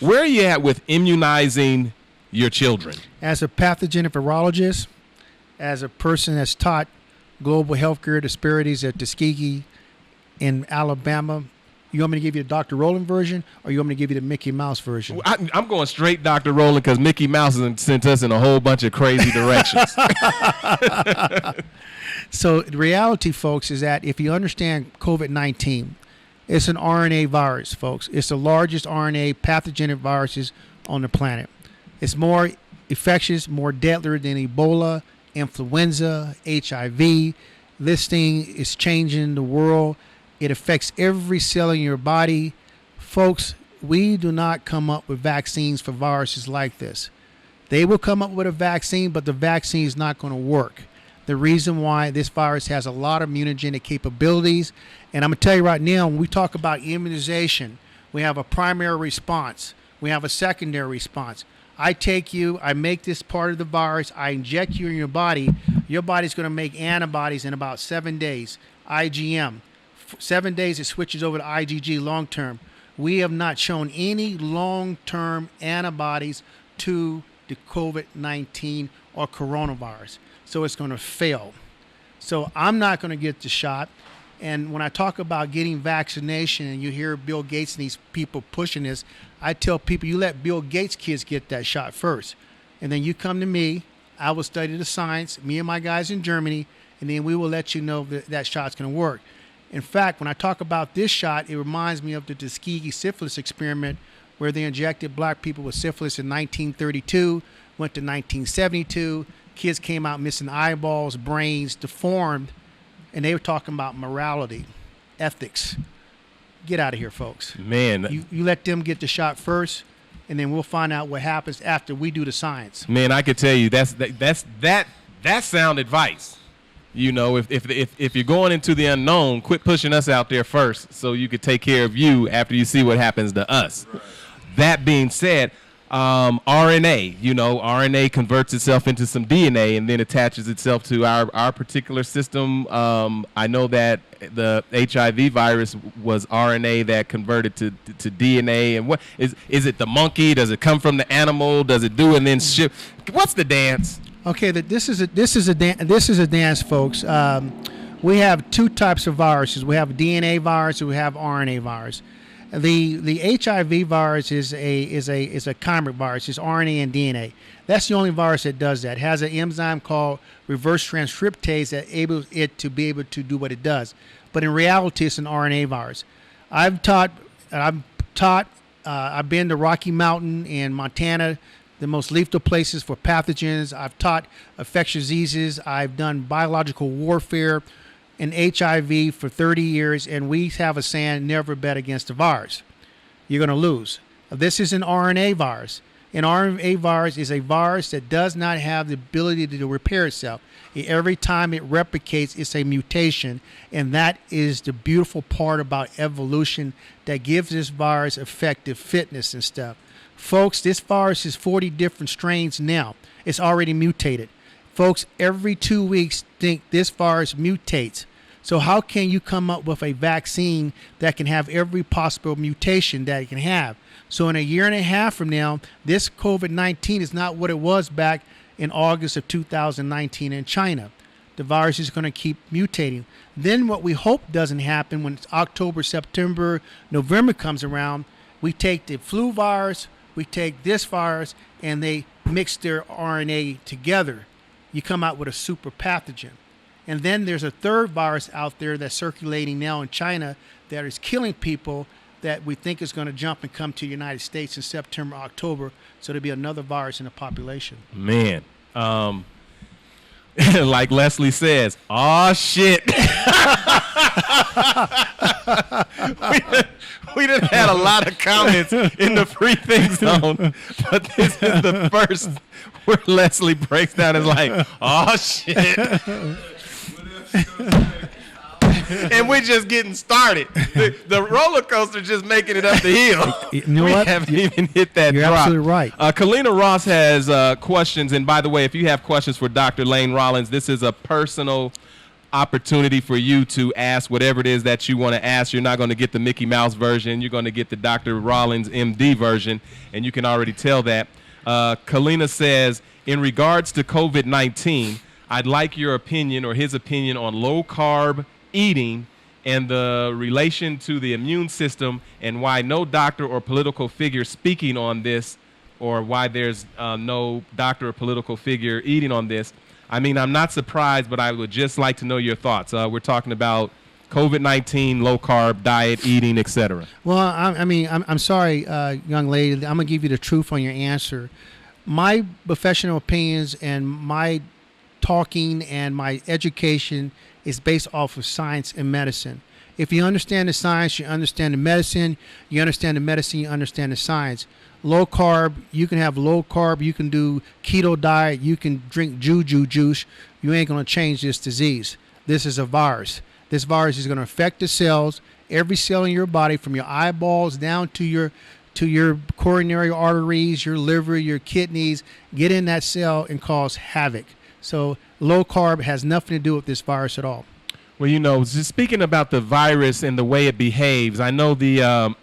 Where are you at with immunizing your children? As a pathogen virologist, as a person that's taught global healthcare disparities at Tuskegee in Alabama, you want me to give you the Dr. Rowland version, or you want me to give you the Mickey Mouse version? I'm going straight Dr. Rowland because Mickey Mouse has sent us in a whole bunch of crazy directions. So the reality, folks, is that if you understand COVID-19, it's an RNA virus, folks. It's the largest RNA pathogenic viruses on the planet. It's more infectious, more deadlier than Ebola, influenza, HIV. This thing is changing the world. It affects every cell in your body. Folks, we do not come up with vaccines for viruses like this. They will come up with a vaccine, but the vaccine is not going to work. The reason why this virus has a lot of immunogenic capabilities, and I'm going to tell you right now, when we talk about immunization, we have a primary response. We have a secondary response. I take you, I make this part of the virus, I inject you in your body. Your body's going to make antibodies in about 7 days, IgM. 7 days, it switches over to IgG long term. We have not shown any long-term antibodies to the COVID-19 or coronavirus. So it's going to fail. So I'm not going to get the shot. And when I talk about getting vaccination and you hear Bill Gates and these people pushing this, I tell people, you let Bill Gates' kids get that shot first. And then you come to me, I will study the science, me and my guys in Germany, and then we will let you know that that shot's going to work. In fact, when I talk about this shot, it reminds me of the Tuskegee syphilis experiment where they injected black people with syphilis in 1932, went to 1972. Kids came out missing eyeballs, brains, deformed, and they were talking about morality, ethics. Get out of here, folks. Man. You let them get the shot first, and then we'll find out what happens after we do the science. Man, I could tell you that's sound advice. You know, if you're going into the unknown, quit pushing us out there first so you could take care of you after you see what happens to us. Right. That being said, RNA, RNA converts itself into some DNA and then attaches itself to our particular system. I know that the HIV virus was RNA that converted to DNA. And what is it the monkey? Does it come from the animal? Does it do and then ship? What's the dance? Okay, this is a dance, folks. We have two types of viruses. We have DNA virus and we have RNA virus. The HIV virus is a chimeric virus. It's RNA and DNA. That's the only virus that does that. It has an enzyme called reverse transcriptase that enables it to be able to do what it does. But in reality, it's an RNA virus. I've been to Rocky Mountain in Montana, the most lethal places for pathogens. I've taught infectious diseases. I've done biological warfare in HIV for 30 years, and we have a saying, never bet against a virus. You're going to lose. This is an RNA virus. An RNA virus is a virus that does not have the ability to repair itself. Every time it replicates, it's a mutation, and that is the beautiful part about evolution that gives this virus effective fitness and stuff. Folks, this virus is 40 different strains now. It's already mutated. Folks, every 2 weeks, think this virus mutates. So how can you come up with a vaccine that can have every possible mutation that it can have? So in a year and a half from now, this COVID-19 is not what it was back in August of 2019 in China. The virus is going to keep mutating. Then what we hope doesn't happen when it's October, September, November comes around, we take the flu virus, we take this virus, and they mix their RNA together. You come out with a super pathogen. And then there's a third virus out there that's circulating now in China that is killing people that we think is going to jump and come to the United States in September, October. So there'll be another virus in the population. Man, like Leslie says, "Aw, shit." we done had a lot of comments in the free thing zone, but this is the first where Leslie breaks down and is like, "Oh shit." And we're just getting started. The roller coaster just making it up the hill. You know we what? haven't even hit that You're drop. absolutely right. Kalina Ross has questions. And by the way, if you have questions for Dr. Lane Rollins, this is a personal opportunity for you to ask whatever it is that you want to ask. You're not going to get the Mickey Mouse version. You're going to get the Dr. Rollins MD version, and you can already tell that. Kalina says, in regards to COVID-19, I'd like your opinion or his opinion on low-carb eating and the relation to the immune system, and why no doctor or political figure speaking on this, or why there's no doctor or political figure eating on this. I mean, I'm not surprised, but I would just like to know your thoughts. We're talking about COVID-19, low-carb diet, eating, etc. Well, I'm sorry, young lady. I'm going to give you the truth on your answer. My professional opinions and my talking and my education is based off of science and medicine. If you understand the science, you understand the medicine. You understand the medicine, you understand the science. Low carb, you can have low carb, you can do keto diet, you can drink juju juice. You ain't going to change this disease. This is a virus. This virus is going to affect the cells, every cell in your body, from your eyeballs down to your coronary arteries, your liver, your kidneys. Get in that cell and cause havoc. So low carb has nothing to do with this virus at all. Well, you know, just speaking about the virus and the way it behaves, I know the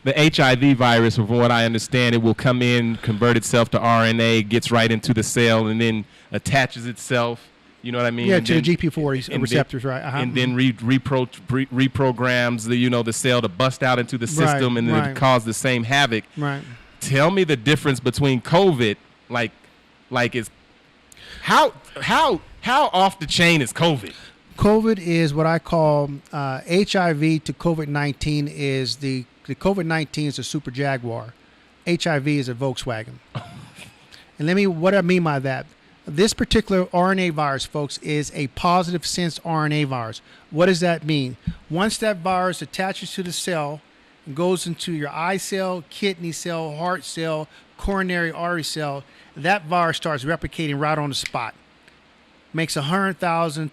the HIV virus, from what I understand, it will come in, convert itself to RNA, gets right into the cell, and then attaches itself. You know what I mean? Yeah, and to then, the GP4 receptors, right? And then reprograms the cell to bust out into the system, and then cause the same havoc. Right. Tell me the difference between COVID, like is how off the chain is COVID? COVID is what I call HIV to COVID-19 is the COVID-19 is a Super Jaguar. HIV is a Volkswagen. And what I mean by that, this particular RNA virus, folks, is a positive sense RNA virus. What does that mean? Once that virus attaches to the cell and goes into your eye cell, kidney cell, heart cell, coronary artery cell, that virus starts replicating right on the spot. Makes 100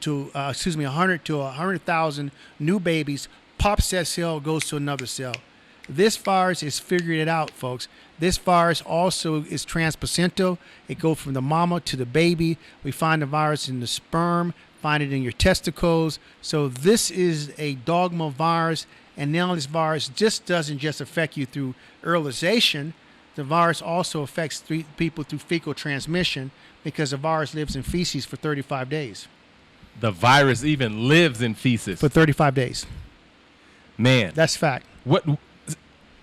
to 100,000 new babies, pops that cell, goes to another cell. This virus is figured it out, folks. This virus also is transplacental. It goes from the mama to the baby. We find the virus in the sperm, find it in your testicles. So this is a dogma virus, and now this virus doesn't just affect you through sterilization. The virus also affects people through fecal transmission, because the virus lives in feces for 35 days. The virus even lives in feces for 35 days. Man, that's fact. What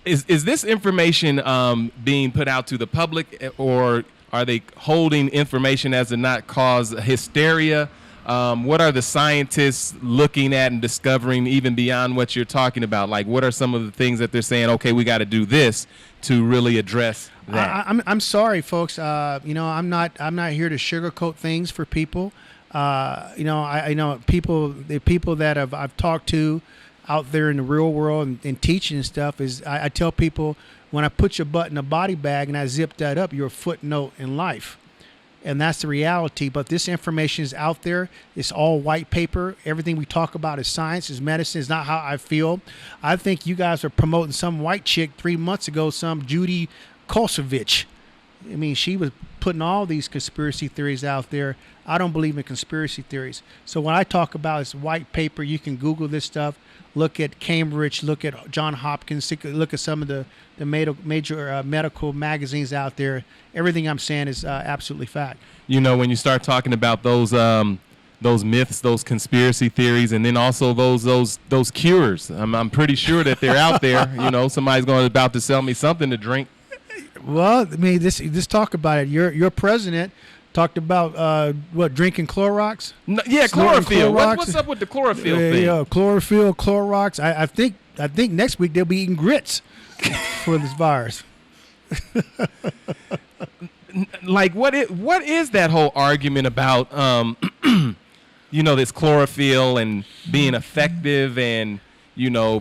is this information being put out to the public, or are they holding information as to not cause hysteria? What are the scientists looking at and discovering, even beyond what you're talking about? Like, what are some of the things that they're saying, okay, we got to do this to really address that? I'm sorry, folks. I'm not here to sugarcoat things for people. I know the people that I've talked to out there in the real world and teaching and stuff is I tell people, when I put your butt in a body bag and I zip that up, you're a footnote in life. And that's the reality. But this information is out there. It's all white paper. Everything we talk about is science, is medicine. It's not how I feel. I think you guys are promoting some white chick 3 months ago, some Judy Kosovich. I mean, she was putting all these conspiracy theories out there. I don't believe in conspiracy theories. So when I talk about it's white paper, you can Google this stuff. Look at Cambridge. Look at Johns Hopkins. Look at some of the major medical magazines out there. Everything I'm saying is absolutely fact. You know, when you start talking about those myths, those conspiracy theories, and then also those cures, I'm pretty sure that they're out there. You know, somebody's about to sell me something to drink. Well, I mean, this talk about it. Your president talked about drinking Clorox. No, yeah, chlorophyll. What's up with the chlorophyll thing? Yeah, chlorophyll, Clorox. I think next week they'll be eating grits for this virus. Like, what is that whole argument about? This chlorophyll and being effective, and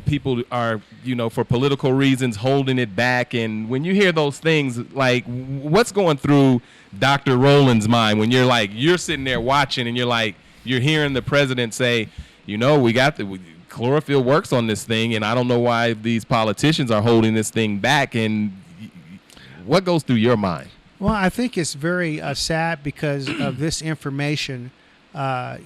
people are for political reasons holding it back. And when you hear those things, like, what's going through Dr. Rowland's mind when you're sitting there watching and you're hearing the president say, we got chlorophyll works on this thing, and I don't know why these politicians are holding this thing back. And what goes through your mind? Well, I think it's very sad because of this information. A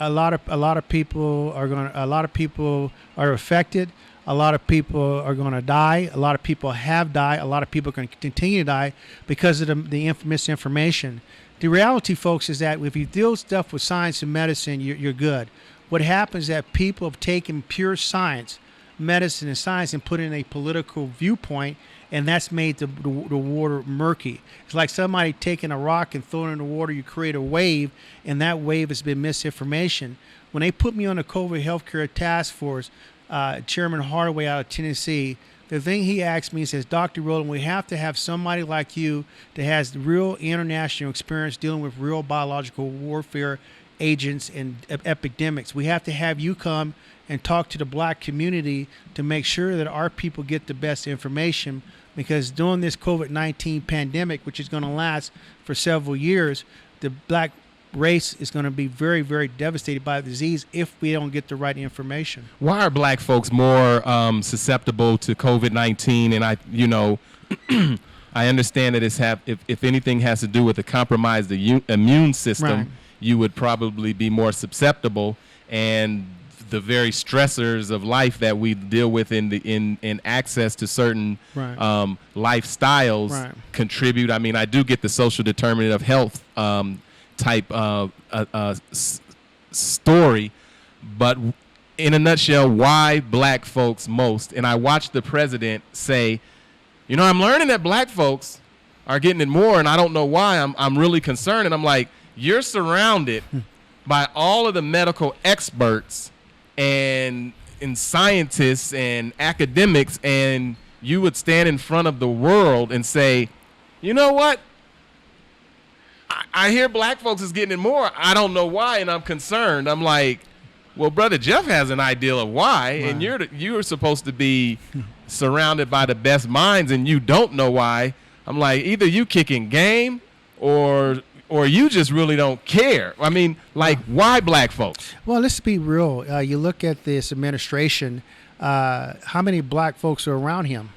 lot of people are affected. A lot of people are going to die. A lot of people have died. A lot of people are going to continue to die because of the misinformation. The reality, folks, is that if you deal stuff with science and medicine, you're good. What happens is that people have taken pure science, medicine and science, and put in a political viewpoint, and that's made the water murky. It's like somebody taking a rock and throwing it in the water. You create a wave, and that wave has been misinformation. When they put me on the COVID healthcare task force, Chairman Hardaway out of Tennessee, the thing he asked me, he says, Dr. Rowland, we have to have somebody like you that has real international experience dealing with real biological warfare agents and epidemics. We have to have you come and talk to the black community to make sure that our people get the best information, because during this COVID-19 pandemic, which is going to last for several years, the black race is going to be very, very devastated by the disease if we don't get the right information. Why are black folks more susceptible to COVID-19? And I understand that if anything has to do with a compromised immune system, Right. you would probably be more susceptible, and the very stressors of life that we deal with in access to certain Right. Lifestyles Right. contribute. I mean, I do get the social determinant of health type story, but in a nutshell, why black folks most? And I watched the president say, I'm learning that black folks are getting it more, and I don't know why. I'm really concerned, and I'm like, you're surrounded by all of the medical experts and scientists and academics, and you would stand in front of the world and say, you know what? I hear black folks is getting it more. I don't know why, and I'm concerned. I'm like, well, Brother Jeff has an idea of why, Right. and you're supposed to be surrounded by the best minds, and you don't know why. I'm like, either you kicking game or you just really don't care. I mean, like, why black folks? Well, let's be real. You look at this administration, how many black folks are around him?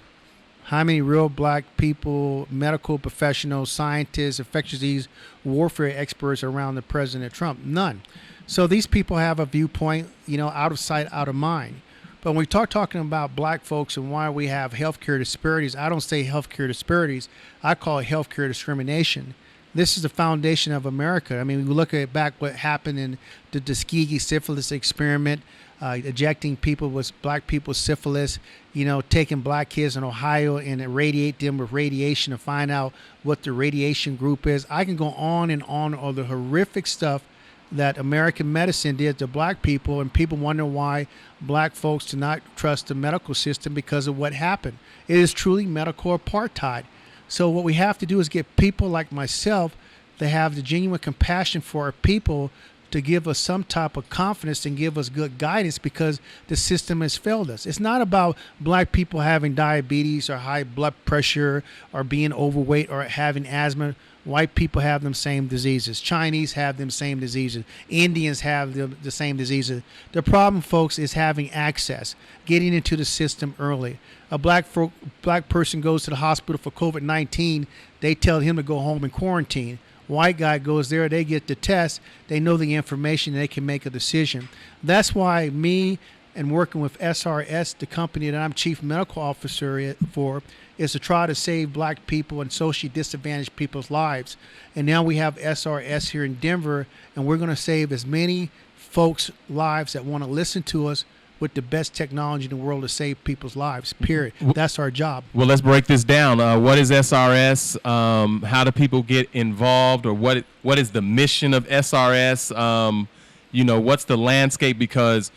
How many real black people, medical professionals, scientists, infectious disease, warfare experts around the President Trump? None. So these people have a viewpoint, out of sight, out of mind. But when we talking about black folks and why we have healthcare disparities, I don't say healthcare disparities. I call it healthcare discrimination. This is the foundation of America. I mean, we look at back what happened in the Tuskegee syphilis experiment, ejecting people with black people's syphilis, taking black kids in Ohio and irradiate them with radiation to find out what the radiation group is. I can go on and on all the horrific stuff that American medicine did to black people, and people wonder why black folks do not trust the medical system because of what happened. It is truly medical apartheid. So what we have to do is get people like myself that have the genuine compassion for our people to give us some type of confidence and give us good guidance, because the system has failed us. It's not about black people having diabetes or high blood pressure or being overweight or having asthma. White people have them same diseases. Chinese have them same diseases. Indians have the same diseases. The problem, folks, is having access, getting into the system early. A black person goes to the hospital for COVID-19, they tell him to go home and quarantine. White guy goes there, they get the test, they know the information, they can make a decision. That's why me and working with SRS, the company that I'm chief medical officer for, is to try to save black people and socially disadvantaged people's lives. And now we have SRS here in Denver, and we're going to save as many folks' lives that want to listen to us with the best technology in the world to save people's lives, period. That's our job. Well, let's break this down. What is SRS? How do people get involved, or what is the mission of SRS? What's the landscape? Because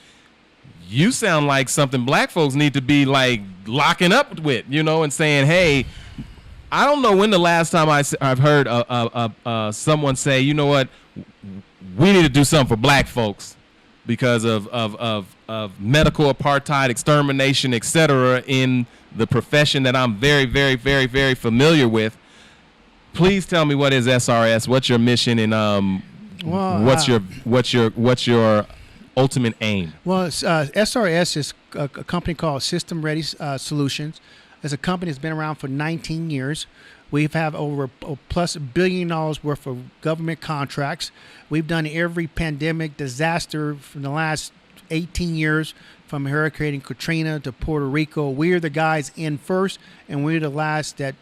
you sound like something black folks need to be like locking up with, and saying, hey, I don't know when the last time I've heard someone say, you know what, we need to do something for black folks because of medical apartheid, extermination, etc. in the profession that I'm very, very, very, very familiar with. Please tell me, what is SRS? What's your mission, and what's your ultimate aim? Well, SRS is a company called System Ready Solutions. is a company that's been around for 19 years. We have over plus $1 billion worth of government contracts. We've done every pandemic disaster from the last 18 years, from Hurricane Katrina to Puerto Rico. We're the guys in first, and we're the last that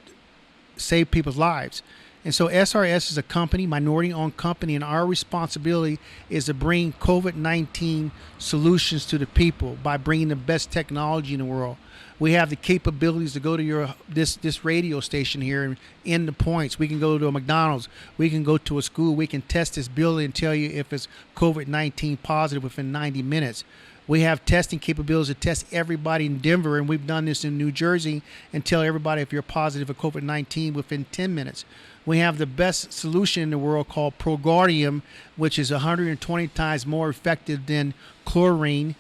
save people's lives. And so SRS is a company, minority-owned company, and our responsibility is to bring COVID-19 solutions to the people by bringing the best technology in the world. We have the capabilities to go to this radio station here and end the points. We can go to a McDonald's. We can go to a school. We can test this building and tell you if it's COVID-19 positive within 90 minutes. We have testing capabilities to test everybody in Denver, and we've done this in New Jersey, and tell everybody if you're positive for COVID-19 within 10 minutes. We have the best solution in the world called Proguardium, which is 120 times more effective than chlorine.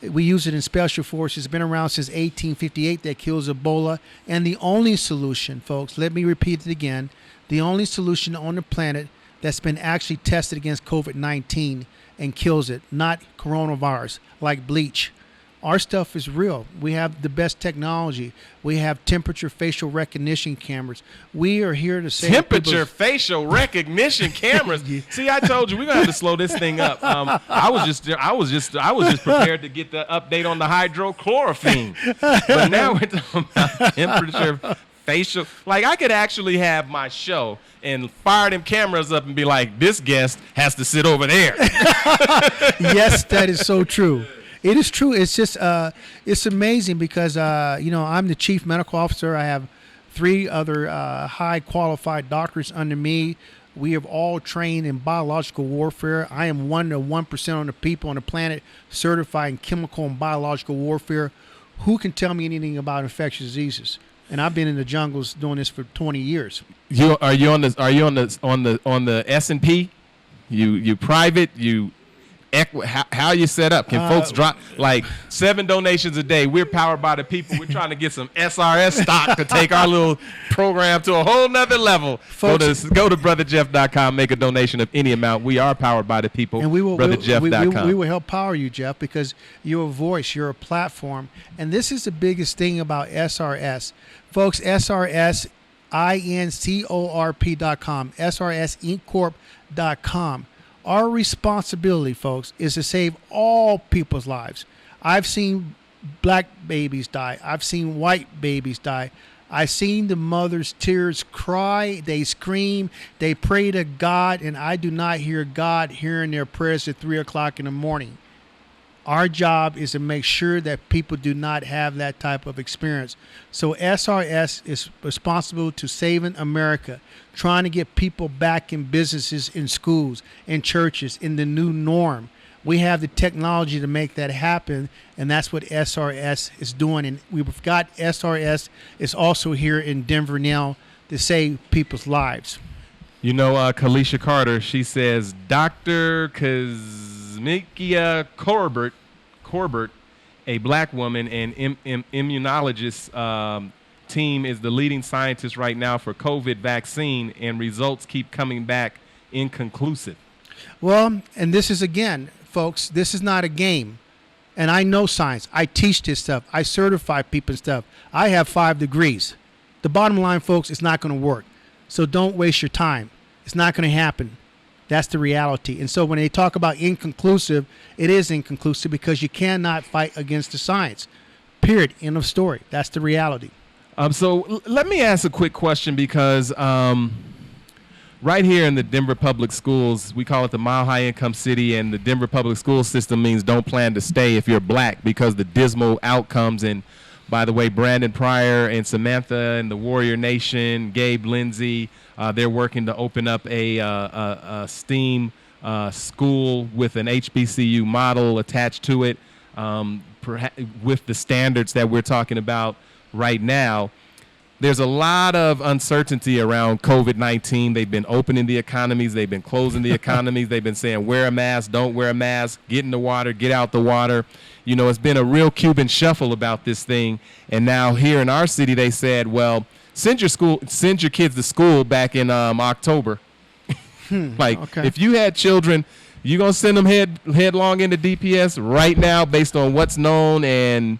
We use it in special forces. It's been around since 1858 that kills Ebola. And the only solution, folks, let me repeat it again, the only solution on the planet that's been actually tested against COVID-19 and kills it, not coronavirus, like bleach. Our stuff is real. We have the best technology. We have temperature facial recognition cameras. We are here to say temperature facial recognition cameras. See, I told you we're gonna have to slow this thing up. I was just prepared to get the update on the hydrochlorophene, but now we're talking about temperature facial. Like, I could actually have my show and fire them cameras up and be like, this guest has to sit over there. Yes, that is so true. It is true. It's just, it's amazing because, I'm the chief medical officer. I have 3 other high qualified doctors under me. We have all trained in biological warfare. I am 1% of the people on the planet certified in chemical and biological warfare. Who can tell me anything about infectious diseases? And I've been in the jungles doing this for 20 years. Are you on the S&P? You private? How you set up? Can folks drop like 7 donations a day? We're powered by the people. We're trying to get some SRS stock to take our little program to a whole nother level. Folks, go to brotherjeff.com, make a donation of any amount. We are powered by the people. And brotherjeff.com. We will help power you, Jeff, because you're a voice, you're a platform. And this is the biggest thing about SRS. Folks, SRS, INCORP.com, SRSInccorp.com. Our responsibility, folks, is to save all people's lives. I've seen black babies die. I've seen white babies die. I've seen the mothers' tears cry. They scream. They pray to God, and I do not hear God hearing their prayers at 3 o'clock in the morning. Our job is to make sure that people do not have that type of experience. So SRS is responsible to saving America, trying to get people back in businesses, in schools, in churches, in the new norm. We have the technology to make that happen, and that's what SRS is doing. And we've got SRS is also here in Denver now to save people's lives. You know, Kalisha Carter, she says, Dr. Kazmikia Corbett, a black woman and immunologist team, is the leading scientist right now for COVID vaccine, and results keep coming back inconclusive. Well, and this is, again, folks, this is not a game. And I know science. I teach this stuff. I certify people and stuff. I have 5 degrees. The bottom line, folks, it's not going to work. So don't waste your time. It's not going to happen. That's the reality. And so when they talk about inconclusive, it is inconclusive because you cannot fight against the science. Period. End of story. That's the reality. So let me ask a quick question, because right here in the Denver Public Schools, we call it the Mile High Income City, and the Denver Public School System means don't plan to stay if you're black, because the dismal outcomes. And by the way, Brandon Pryor and Samantha and the Warrior Nation, Gabe Lindsay, they're working to open up a STEAM school with an HBCU model attached to it, with the standards that we're talking about right now. There's a lot of uncertainty around COVID-19. They've been opening the economies. They've been closing the economies. They've been saying, wear a mask, don't wear a mask, get in the water, get out the water. You know, it's been a real Cuban shuffle about this thing. And now here in our city, they said, well, send your kids to school back in October. Okay. If you had children, you're going to send them headlong into DPS right now based on what's known, and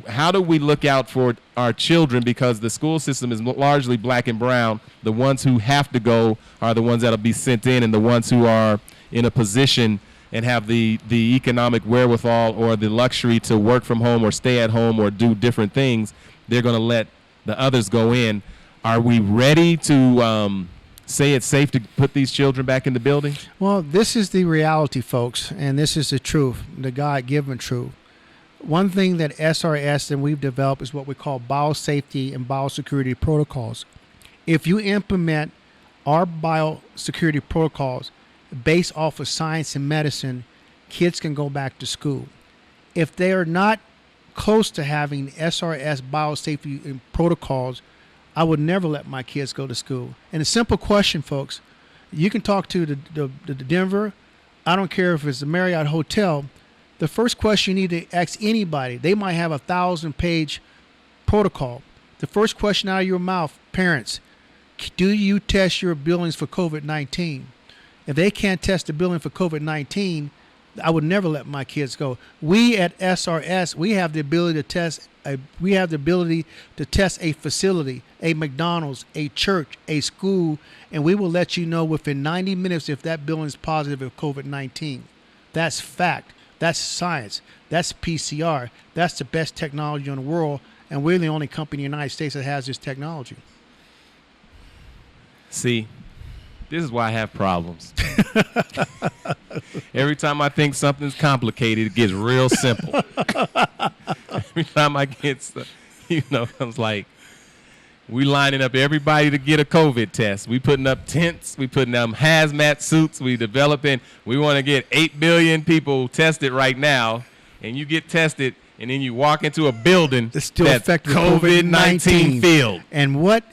how do we look out for our children, because the school system is largely black and brown. The ones who have to go are the ones that'll be sent in, and the ones who are in a position and have the economic wherewithal or the luxury to work from home or stay at home or do different things, they're going to let the others go in. Are we ready to say it's safe to put these children back in the building? Well, this is the reality, folks, and this is the truth, the God-given truth. One thing that SRS and we've developed is what we call biosafety and biosecurity protocols. If you implement our biosecurity protocols based off of science and medicine, kids can go back to school. If they are not close to having SRS biosafety protocols, I would never let my kids go to school. And a simple question, folks, you can talk to the Denver, I don't care if it's the Marriott Hotel, the first question you need to ask anybody, they might have a 1,000-page protocol. The first question out of your mouth, parents, do you test your buildings for COVID-19? If they can't test the building for COVID-19, I would never let my kids go. We at SRS, we have the ability to test. We have the ability to test a facility, a McDonald's, a church, a school, and we will let you know within 90 minutes if that building is positive of COVID-19. That's fact. That's science. That's PCR. That's the best technology in the world, and we're the only company in the United States that has this technology. See, this is why I have problems. Every time I think something's complicated, it gets real simple. Every time I get, I was like, we lining up everybody to get a COVID test. We putting up tents. We putting up hazmat suits. We developing. We want to get 8 billion people tested right now, and you get tested, and then you walk into a building that's COVID-19 filled. And what?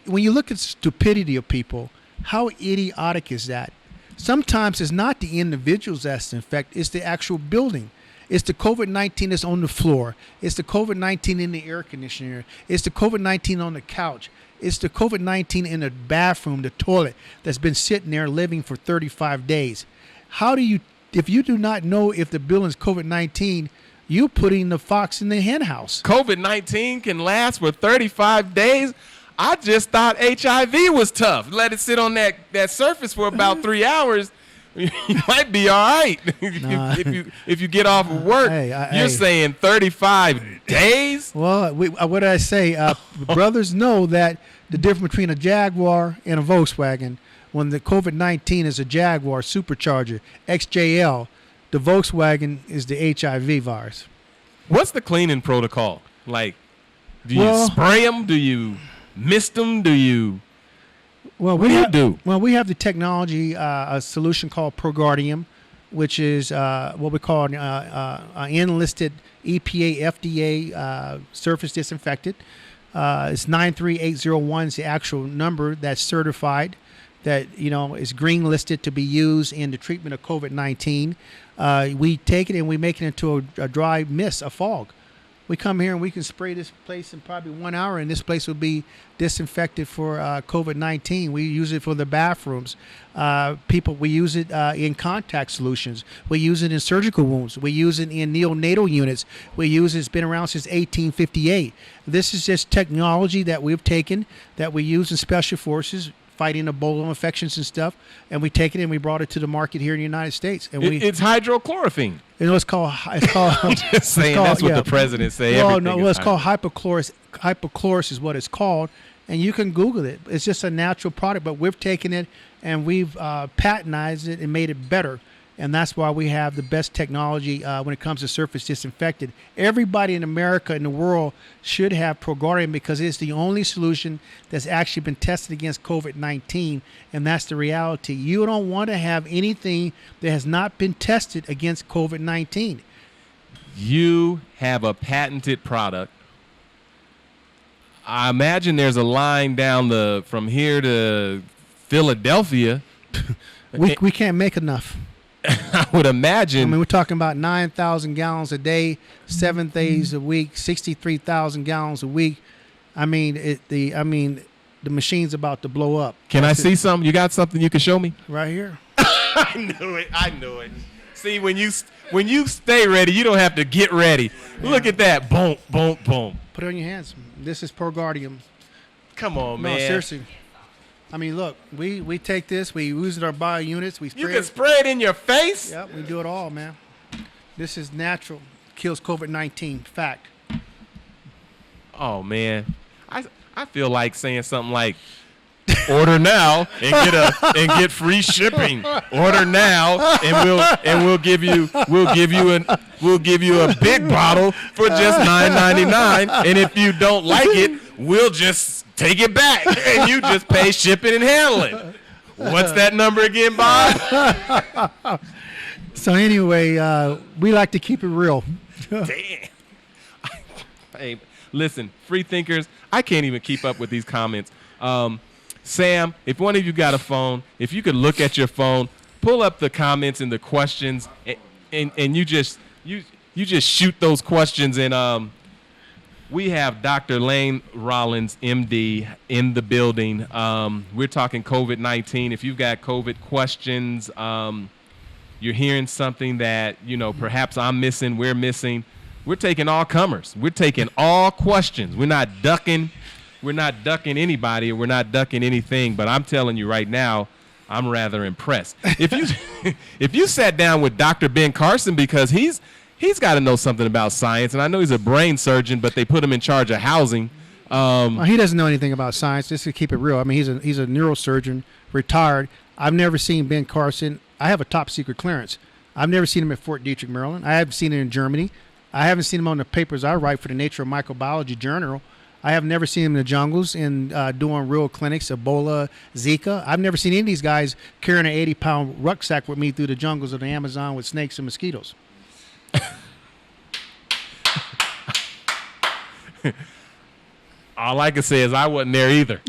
When you look at stupidity of people, how idiotic is that? Sometimes it's not the individuals that's infected, it's the actual building. It's the COVID-19 that's on the floor. It's the COVID-19 in the air conditioner. It's the COVID-19 on the couch. It's the COVID-19 in the bathroom, the toilet, that's been sitting there living for 35 days. How do you, if you do not know if the building's COVID-19, you're putting the fox in the hen house. COVID-19 can last for 35 days? I just thought HIV was tough. Let it sit on that surface for about 3 hours. You might be all right if you get off of work. You're saying 35 days? Well, what did I say? Brothers know that the difference between a Jaguar and a Volkswagen, when the COVID-19 is a Jaguar supercharger, XJL, the Volkswagen is the HIV virus. What's the cleaning protocol? Like, do you spray them? Do you mist them? Do you... Well, we have the technology, a solution called Proguardium, which is what we call an enlisted EPA, FDA surface disinfectant. It's 93801 is the actual number that's certified, that is green listed to be used in the treatment of COVID-19. We take it and we make it into a dry mist, a fog. We come here and we can spray this place in probably 1 hour, and this place will be disinfected for COVID-19. We use it for the bathrooms. We use it in contact solutions. We use it in surgical wounds. We use it in neonatal units. We use it. It's been around since 1858. This is just technology that we've taken, that we use in special forces, fighting Ebola infections and stuff, and we take it and we brought it to the market here in the United States. And it's hydrochloroquine. It's called. I'm just saying that's what the president say. It's called hypochlorous. Hypochlorous is what it's called, and you can Google it. It's just a natural product, but we've taken it and we've patentized it and made it better. And that's why we have the best technology when it comes to surface disinfectant. Everybody in America and the world should have Proguardium, because it's the only solution that's actually been tested against COVID-19, and that's the reality. You don't want to have anything that has not been tested against COVID-19. You have a patented product. I imagine there's a line down from here to Philadelphia. We can't make enough. I would imagine. I mean, we're talking about 9,000 gallons a day, 7 days a week, 63,000 gallons a week. I mean, the machine's about to blow up. Can I see something? You got something you can show me? Right here. I knew it. See, when When you stay ready, you don't have to get ready. Look at that. Boom, boom, boom. Put it on your hands. This is Proguardium. Come on, No, man. seriously. I mean, look, we take this, we use it in our bio units, we spray You can spray it in your face? Yep, we do it all, man. This is natural. Kills COVID-19. Fact. Oh, man. I feel like saying something like, order now and get free shipping. Order now and we'll give you a big bottle for just $9.99. And if you don't like it, we'll just take it back and you just pay shipping and handling. What's that number again, Bob? So anyway, we like to keep it real. Damn. Hey, listen, free thinkers, I can't even keep up with these comments. Sam, if one of you got a phone, if you could look at your phone, pull up the comments and the questions, and you just shoot those questions. And we have Dr. Lane Rollins, MD, in the building. We're talking COVID-19. If you've got COVID questions, you're hearing something that perhaps I'm missing, we're missing. We're taking all comers. We're taking all questions. We're not ducking. We're not ducking anybody. We're not ducking anything. But I'm telling you right now, I'm rather impressed. If you sat down with Dr. Ben Carson, because he's got to know something about science, and I know he's a brain surgeon, but they put him in charge of housing. He doesn't know anything about science. Just to keep it real. I mean, he's a neurosurgeon, retired. I've never seen Ben Carson. I have a top secret clearance. I've never seen him at Fort Detrick, Maryland. I haven't seen it in Germany. I haven't seen him on the papers I write for the Nature of Microbiology Journal. I have never seen him in the jungles and doing real clinics, Ebola, Zika. I've never seen any of these guys carrying an 80-pound rucksack with me through the jungles of the Amazon with snakes and mosquitoes. All I can say is I wasn't there either.